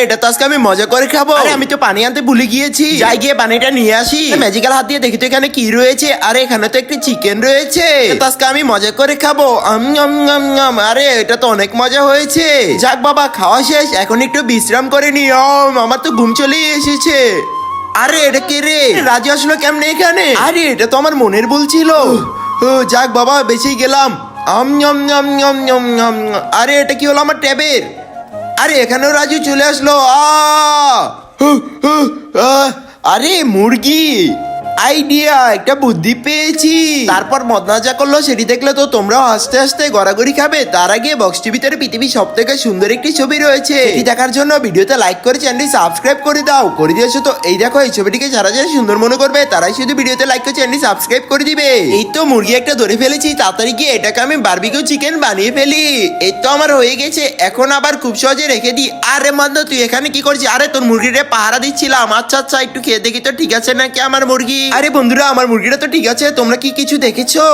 এটা তো আজকে আমি মজা করে খাবো। আরে আমি তো পানি আনতে ভুলে গিয়েছি, যাই গিয়ে পানিটা নিয়ে আসি। ম্যাজিক্যাল হাত দিয়ে দেখি তো এখানে কি রয়েছে। আরে এখানে তো একটি চিকেন রয়েছে, তো আজকে আমি মজা করে খাবো। আরে এটা তো অনেক মজা হয়েছে। যাক বাবা, খাওয়া শেষ, এখন একটু বিশ্রাম করে নি। আমার তো ঘুম চলেই এসেছে। আরে এটা কে রে? রাজু আসলো কেমনে এখানে? আরে এটা তো আমার মনের ভুল ছিল। যাক বাবা, বেঁচেই গেলাম। আরে এটা কি হলো আমার ট্যাবের? আরে এখানেও রাজু চলে আসলো। আরে মুরগি, আইডিয়া, একটা বুদ্ধি পেয়েছি। তারপর মদনা যা করলো সেটি দেখলে তো তোমরাও হাসতে হাসতে গড়াগড়ি খাবে। তার আগে বক্স টিভিতে পৃথিবীর সব থেকে সুন্দর একটি ছবি রয়েছে, এটি দেখার জন্য ভিডিওতে লাইক করে চ্যানেলটি সাবস্ক্রাইব করে দাও। করে দিয়েছো তো? এই দেখো, এই ছবিটিকে যারা যারা সুন্দর মনে করবে তারাই শুধু ভিডিওতে লাইক করে চ্যানেলটি সাবস্ক্রাইব করে দিবে। এই তো মুরগি একটা ধরে ফেলেছি, তাড়াতাড়ি গিয়ে এটাকে আমি বারবিকিউ চিকেন বানিয়ে ফেলি। এই তো আমার হয়ে গেছে, এখন আবার খুব সহজে রেখে দিই। আরে মদনা তুই এখানে কি করছিস? আরে তোর মুরগিটা পাহারা দিচ্ছিলাম। আচ্ছা আচ্ছা, একটু খেয়ে দেখি তো ঠিক আছে নাকি আমার মুরগি। আরে বন্ধুরা, আমার মুরগিটা তো ঠিক আছে, তোমরা কি কিছু দেখেছো?